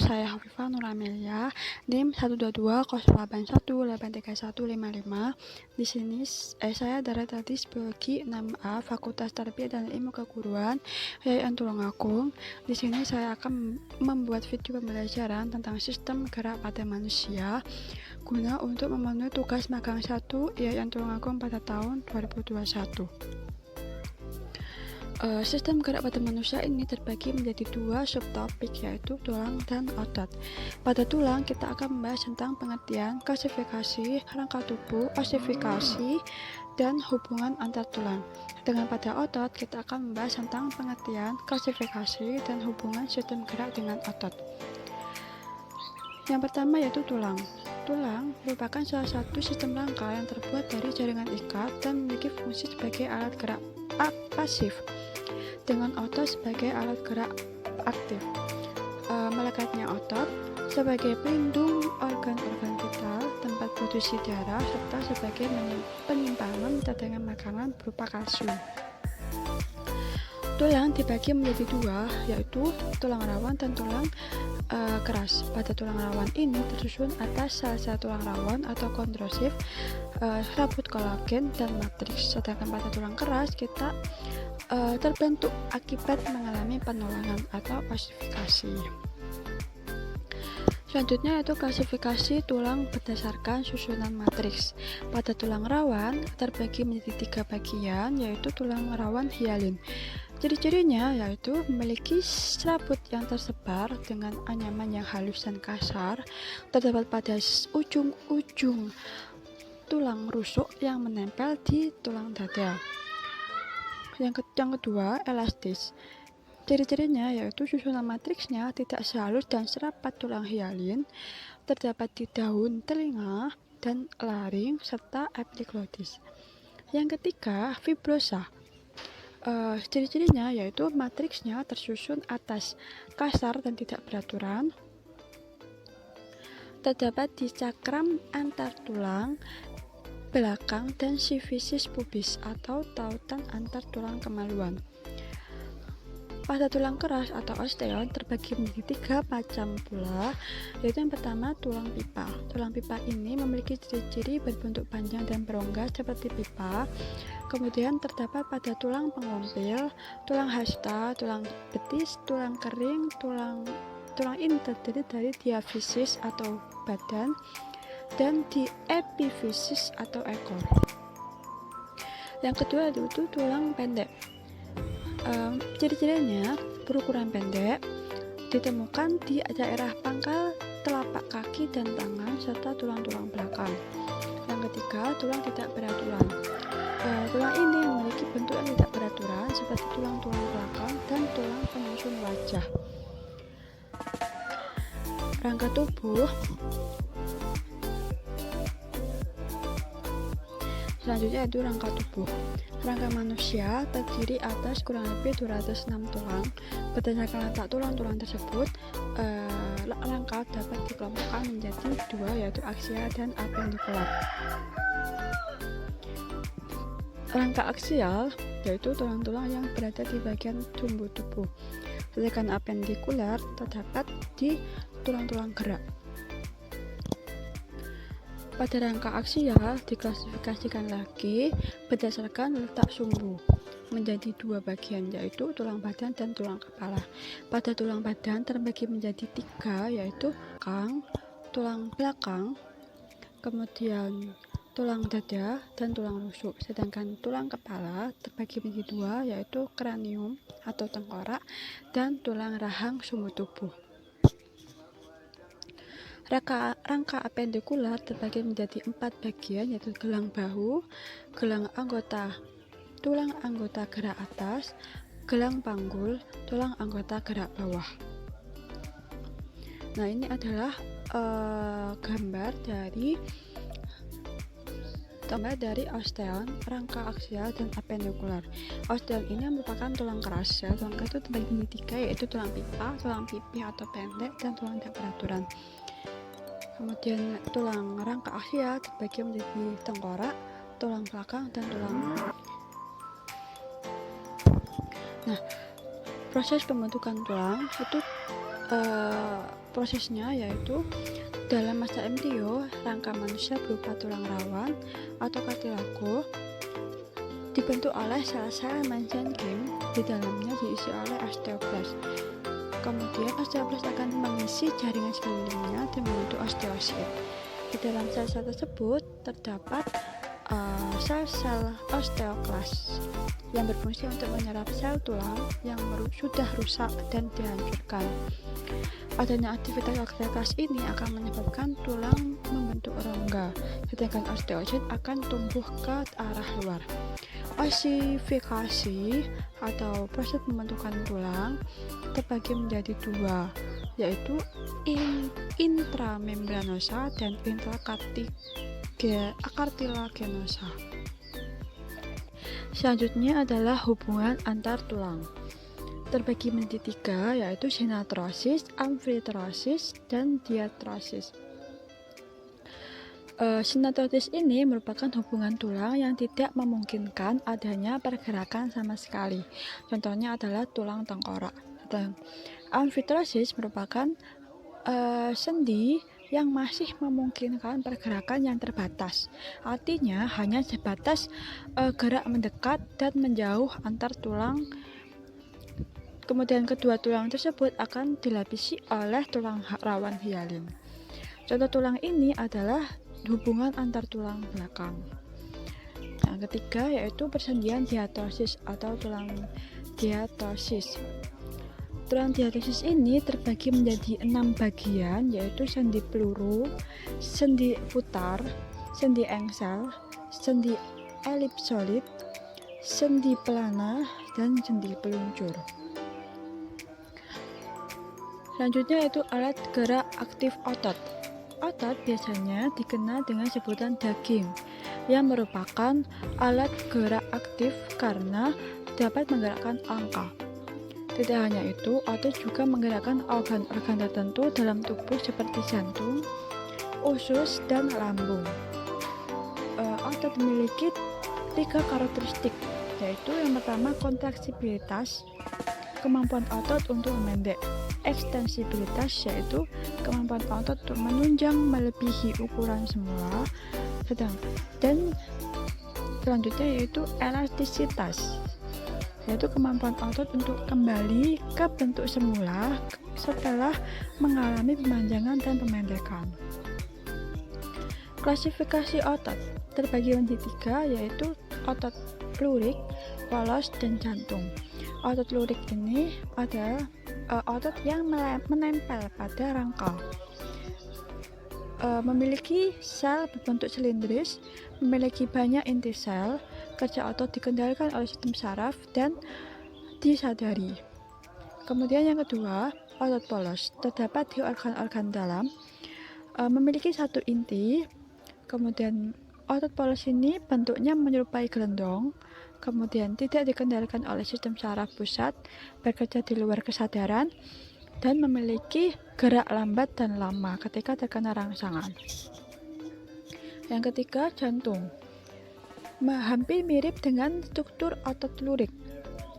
saya Hafifah Nur Amelia, NIM 12208183155. Di sini saya dari Tadis Biologi 6A Fakultas Tarbiyah dan Ilmu Keguruan Yayan Tulungagung. Di sini saya akan membuat video pembelajaran tentang sistem gerak pada manusia guna untuk memenuhi tugas magang 1 Yayan Tulungagung pada tahun 2021. Sistem gerak pada manusia ini terbagi menjadi dua subtopik, yaitu tulang dan otot. Pada tulang kita akan membahas tentang pengertian, klasifikasi, rangka tubuh, osifikasi, dan hubungan antar tulang. Dengan pada otot kita akan membahas tentang pengertian, klasifikasi, dan hubungan sistem gerak dengan otot. Yang pertama yaitu tulang. Tulang merupakan salah satu sistem rangka yang terbuat dari jaringan ikat dan memiliki fungsi sebagai alat gerak pasif, dengan otot sebagai alat gerak aktif. Melekatnya otot sebagai pelindung organ-organ vital, tempat produksi darah, serta sebagai penyimpanan cadangan makanan berupa kalsium. Tulang dibagi menjadi dua, yaitu tulang rawan dan tulang keras. Pada tulang rawan ini tersusun atas sel-sel tulang rawan atau kondrosif, serabut kolagen, dan matriks. Sedangkan pada tulang keras kita terbentuk akibat mengalami penulangan atau osifikasi. Selanjutnya yaitu klasifikasi tulang berdasarkan susunan matriks. Pada tulang rawan terbagi menjadi 3 bagian, yaitu tulang rawan hialin. Ciri-cirinya yaitu memiliki serabut yang tersebar dengan anyaman yang halus dan kasar, terdapat pada ujung-ujung tulang rusuk yang menempel di tulang dada. Yang kedua, elastis. Ciri-cirinya yaitu susunan matriksnya tidak sehalus dan serapat tulang hialin, terdapat di daun telinga dan laring serta epiglotis. Yang ketiga, fibrosa. Ciri-cirinya yaitu matriksnya tersusun atas, kasar dan tidak beraturan, terdapat di cakram antar tulang belakang dan sifisis pubis atau tautan antar tulang kemaluan. Pada tulang keras atau osteon terbagi menjadi 3 macam pula, yaitu yang pertama tulang pipa. Tulang pipa ini memiliki ciri-ciri berbentuk panjang dan berongga seperti pipa. Kemudian terdapat pada tulang pengumpil, tulang hasta, tulang betis, tulang kering. Tulang ini terdiri dari diafisis atau badan dan di epifisis atau ekor. Yang kedua yaitu tulang pendek. Ciri-cirinya berukuran pendek, ditemukan di daerah pangkal telapak kaki dan tangan serta tulang-tulang belakang. Yang ketiga, tulang tidak beraturan. Tulang ini memiliki bentuk yang tidak beraturan seperti tulang-tulang belakang dan tulang penyusun wajah. Rangka tubuh. Selanjutnya yaitu rangka tubuh. Rangka manusia terdiri atas kurang lebih 206 tulang. Berdasarkan letak tulang-tulang tersebut, rangka dapat dikelompokkan menjadi 2, yaitu aksial dan apendikular. Rangka aksial yaitu tulang-tulang yang berada di bagian sumbu tubuh, sedangkan apendikular terdapat di tulang-tulang gerak. Pada rangka aksial diklasifikasikan lagi berdasarkan letak sumbu menjadi 2 bagian, yaitu tulang badan dan tulang kepala. Pada tulang badan terbagi menjadi 3, yaitu tulang belakang, kemudian tulang dada dan tulang rusuk. Sedangkan tulang kepala terbagi menjadi 2, yaitu kranium atau tengkorak dan tulang rahang sumbu tubuh. Rangka apendikular terbagi menjadi 4 bagian, yaitu gelang bahu, gelang tulang anggota gerak atas, gelang panggul, tulang anggota gerak bawah. Nah, ini adalah gambar dari osteon, rangka aksial, dan apendikular. Osteon ini merupakan tulang keras, ya. Tulang keras itu terbagi menjadi 3, yaitu tulang pipa, tulang pipih atau pendek, dan tulang tidak beraturan. Kemudian tulang rangka aksial terbagi menjadi tengkorak, tulang belakang, dan tulang. Nah, proses pembentukan tulang itu Prosesnya yaitu dalam masa embrio, rangka manusia berupa tulang rawan atau kartilago dibentuk oleh sel-sel mesenchyme, di dalamnya diisi oleh osteoblast. Kemudian osteoblast akan mengisi jaringan sekelilingnya dan membentuk osteosit. Di dalam sel-sel tersebut terdapat sel-sel osteoklas yang berfungsi untuk menyerap sel tulang yang sudah rusak dan dihancurkan. Adanya aktivitas osteoklas ini akan menyebabkan tulang membentuk rongga, sedangkan osteosit akan tumbuh ke arah luar. Osifikasi atau proses pembentukan tulang terbagi menjadi dua, yaitu intramembranosa dan intracartilaginosa. Selanjutnya adalah hubungan antar tulang. Terbagi menjadi tiga, yaitu sinatrosis, amfitrosis, dan diatrosis. Sinatrosis ini merupakan hubungan tulang yang tidak memungkinkan adanya pergerakan sama sekali. Contohnya adalah tulang tengkorak. Dan amfitrosis merupakan sendi yang masih memungkinkan pergerakan yang terbatas. Artinya hanya sebatas gerak mendekat dan menjauh antar tulang. Kemudian kedua tulang tersebut akan dilapisi oleh tulang rawan hialin. Contoh tulang ini adalah hubungan antar tulang belakang. Yang ketiga yaitu persendian diatosis atau tulang diatosis. Tulang diatosis ini terbagi menjadi 6 bagian, yaitu sendi peluru, sendi putar, sendi engsel, sendi elipsoid, sendi pelana, dan sendi peluncur. Selanjutnya yaitu alat gerak aktif otot. Otot biasanya dikenal dengan sebutan daging, yang merupakan alat gerak aktif karena dapat menggerakkan angka. Tidak hanya itu, otot juga menggerakkan organ-organ tertentu dalam tubuh seperti jantung, usus, dan lambung. Otot memiliki 3 karakteristik, yaitu yang pertama kontraksibilitas, kemampuan otot untuk memendek. Ekstensibilitas yaitu kemampuan otot untuk menunjang melebihi ukuran semula, dan selanjutnya yaitu elastisitas, yaitu kemampuan otot untuk kembali ke bentuk semula setelah mengalami pemanjangan dan pemendekan. Klasifikasi otot terbagi menjadi 3, yaitu otot lurik, polos, dan jantung. Otot lurik ini adalah otot yang menempel pada rangka, memiliki sel berbentuk silindris, memiliki banyak inti sel. Kerja otot dikendalikan oleh sistem saraf dan disadari. Kemudian yang kedua, otot polos terdapat di organ-organ dalam, memiliki satu inti. Kemudian otot polos ini bentuknya menyerupai gelendong, kemudian tidak dikendalikan oleh sistem saraf pusat, bekerja di luar kesadaran, dan memiliki gerak lambat dan lama ketika terkena rangsangan. Yang ketiga, jantung. Hampir mirip dengan struktur otot lurik,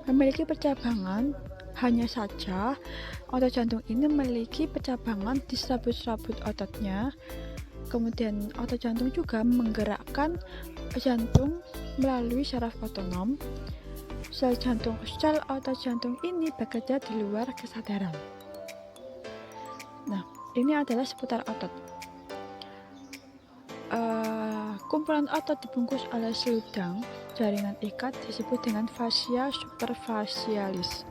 memiliki percabangan, hanya saja otot jantung ini memiliki percabangan di serabut-serabut ototnya. Kemudian otot jantung juga menggerakkan jantung melalui saraf otonom. Sel otot jantung ini bekerja di luar kesadaran. Nah, ini adalah seputar otot. Kumpulan otot dibungkus oleh seludang jaringan ikat disebut dengan fascia superficialis.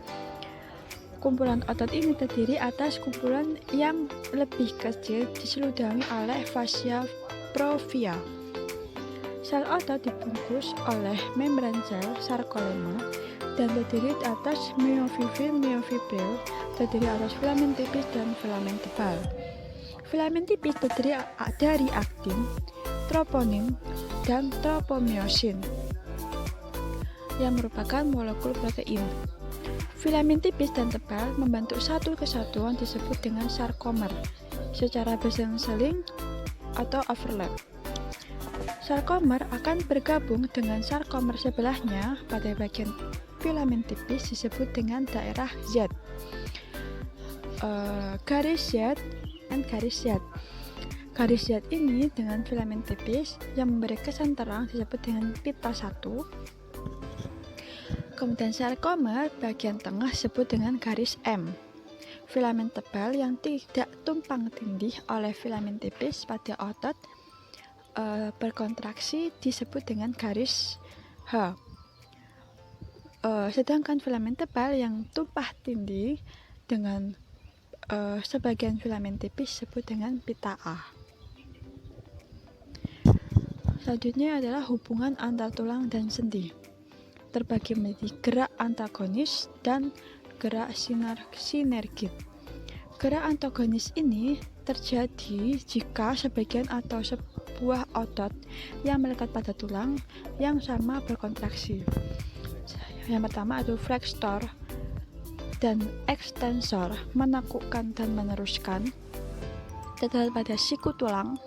Kumpulan otot ini terdiri atas kumpulan yang lebih kecil diseludangi oleh fascia profia. Sel otot dibungkus oleh membran sel sarkolema dan terdiri atas myofibril, terdiri atas filamen tipis dan filamen tebal. Filamen tipis terdiri dari aktin, troponin, dan tropomyosin yang merupakan molekul protein. Filamen tipis dan tebal membentuk satu kesatuan disebut dengan sarkomer secara berselang-seling atau overlap. Sarkomer akan bergabung dengan sarkomer sebelahnya pada bagian filamen tipis disebut dengan daerah Z. garis Z dan garis Z. Garis Z ini dengan filamen tipis yang memberi kesan terang disebut dengan pita 1. Kemudian sarkomer bagian tengah disebut dengan garis M. Filamen tebal yang tidak tumpang tindih oleh filamen tipis pada otot berkontraksi disebut dengan garis H. Sedangkan filamen tebal yang tumpah tindih dengan sebagian filamen tipis disebut dengan pita A. Selanjutnya adalah hubungan antar tulang dan sendi. Terbagi menjadi gerak antagonis dan gerak sinergit. Gerak antagonis ini terjadi jika sebagian atau sebuah otot yang melekat pada tulang yang sama berkontraksi. Yang pertama adalah flexor dan ekstensor, menekukkan dan meneruskan, terdapat pada siku tulang,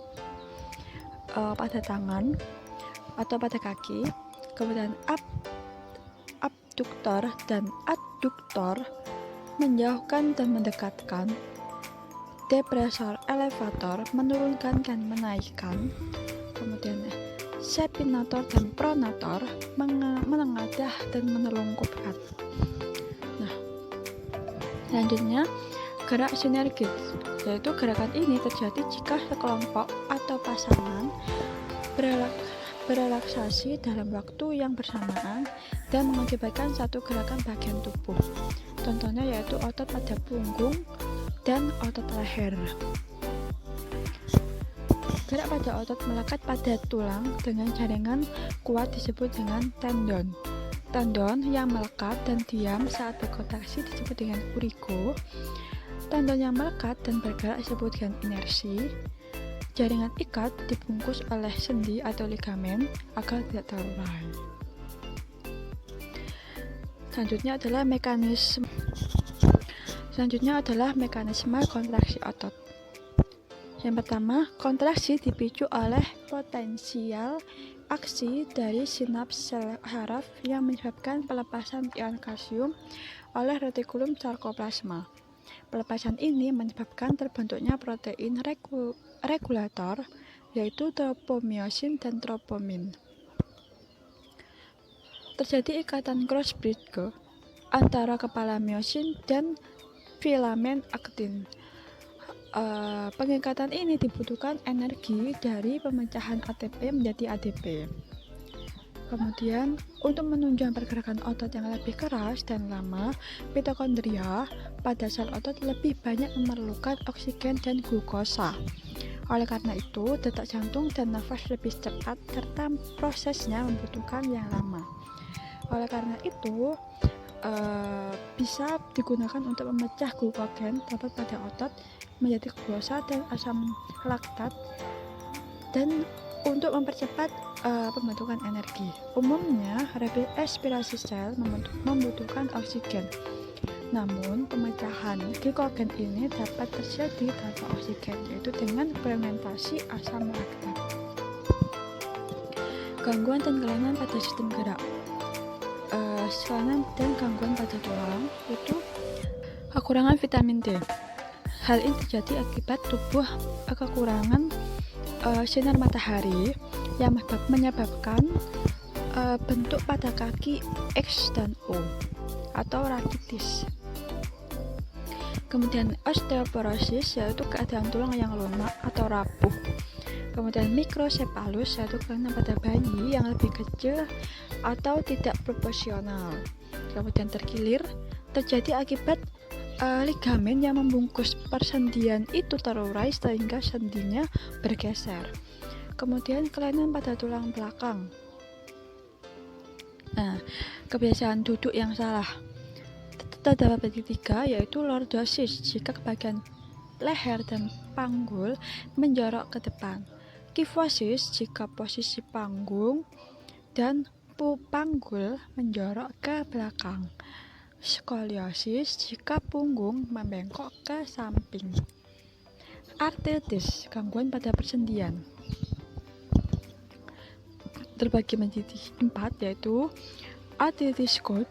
pada tangan atau pada kaki. Kemudian abduktor dan adduktor, menjauhkan dan mendekatkan. Depressor elevator, menurunkan dan menaikkan. Kemudian supinator dan pronator, menengadah dan menelungkupkan. Nah, selanjutnya gerak sinergis, yaitu gerakan ini terjadi jika sekelompok atau pasangan berelaksasi dalam waktu yang bersamaan dan mengakibatkan satu gerakan bagian tubuh. Contohnya yaitu otot pada punggung dan otot leher. Gerak pada otot melekat pada tulang dengan jaringan kuat disebut dengan tendon. Tendon yang melekat dan diam saat berkontraksi disebut dengan urigo. Tendon yang melekat dan bergerak disebut dengan inersi. Jaringan ikat dibungkus oleh sendi atau ligamen agar tidak terurai. Selanjutnya adalah mekanisme kontraksi otot. Yang pertama, kontraksi dipicu oleh potensial aksi dari sinaps sel saraf yang menyebabkan pelepasan ion kalsium oleh retikulum sarkoplasma. Pelepasan ini menyebabkan terbentuknya protein regulator, yaitu tropomyosin dan troponin. Terjadi ikatan cross-bridge antara kepala myosin dan filamen aktin. Pengikatan ini dibutuhkan energi dari pemecahan ATP menjadi ADP. Kemudian, untuk menunjang pergerakan otot yang lebih keras dan lama, mitokondria pada sel otot lebih banyak memerlukan oksigen dan glukosa. Oleh karena itu, detak jantung dan nafas lebih cepat serta prosesnya membutuhkan yang lama. Oleh karena itu, bisa digunakan untuk memecah glukogen terdapat pada otot menjadi glukosa dan asam laktat dan untuk mempercepat pembentukan energi. Umumnya, respirasi sel membutuhkan oksigen. Namun, pemecahan glikogen ini dapat terjadi tanpa oksigen, yaitu dengan fermentasi asam laktat. Gangguan dan kelainan pada sistem gerak. Kelainan dan gangguan pada tulang itu kekurangan vitamin D. Hal ini terjadi akibat tubuh kekurangan sinar matahari yang menyebabkan bentuk pada kaki X dan O atau rakitis. Kemudian osteoporosis, yaitu keadaan tulang yang lunak atau rapuh. Kemudian mikrosepalus, yaitu kelainan pada bayi yang lebih kecil atau tidak proporsional. Kemudian terkilir, terjadi akibat ligamen yang membungkus persendian itu terurai sehingga sendinya bergeser. Kemudian kelainan pada tulang belakang. Nah, kebiasaan duduk yang salah terdapat bagi 3, yaitu lordosis jika bagian leher dan panggul menjorok ke depan, kifosis jika posisi panggung dan panggul menjorok ke belakang, skoliosis jika punggung membengkok ke samping. Artritis, gangguan pada persendian, terbagi menjadi 4, yaitu artritis gout,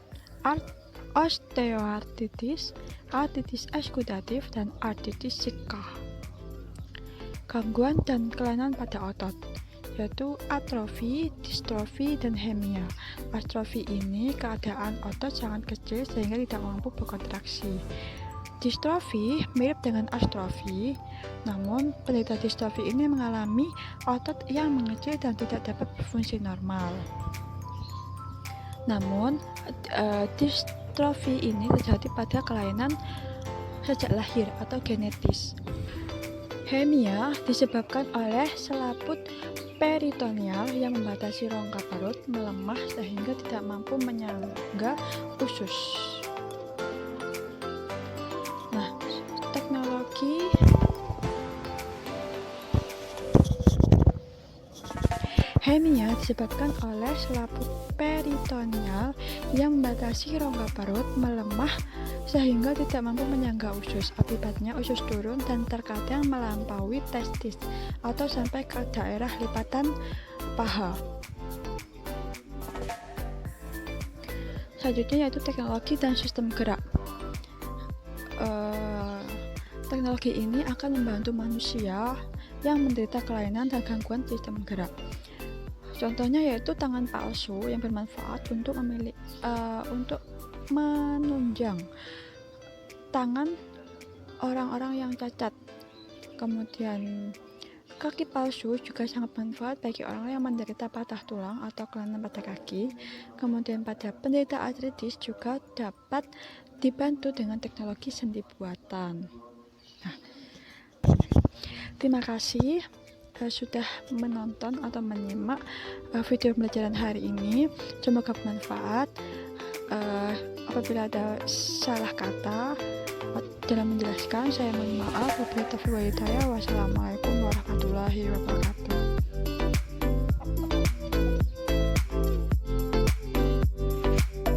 osteoartritis, artritis ekskudatif, dan artritis Sika. Gangguan dan kelainan pada otot yaitu atrofi, distrofi, dan hemia. Atrofi ini keadaan otot sangat kecil sehingga tidak mampu berkontraksi. Distrofi mirip dengan astrofi, namun penderita distrofi ini mengalami otot yang mengecil dan tidak dapat berfungsi normal. Namun, distrofi ini terjadi pada kelainan sejak lahir atau genetis. Hemia disebabkan oleh selaput peritoneal yang membatasi rongga perut melemah sehingga tidak mampu menyangga usus. Nah, teknologi hemia disebabkan oleh selaput peritoneal yang membatasi rongga perut melemah sehingga tidak mampu menyangga usus. Akibatnya usus turun dan terkadang melampaui testis atau sampai ke daerah lipatan paha. Selanjutnya yaitu teknologi dan sistem gerak. Teknologi ini akan membantu manusia yang menderita kelainan dan gangguan sistem gerak. Contohnya yaitu tangan palsu yang bermanfaat untuk menunjang tangan orang-orang yang cacat. Kemudian kaki palsu juga sangat bermanfaat bagi orang yang menderita patah tulang atau kelainan pada kaki. Kemudian pada penderita artritis juga dapat dibantu dengan teknologi sendi buatan. Nah, terima kasih sudah menonton atau menyimak video pembelajaran hari ini. Semoga bermanfaat. Apabila ada salah kata dalam menjelaskan, saya mohon maaf. Wassalamualaikum warahmatullahi wabarakatuh.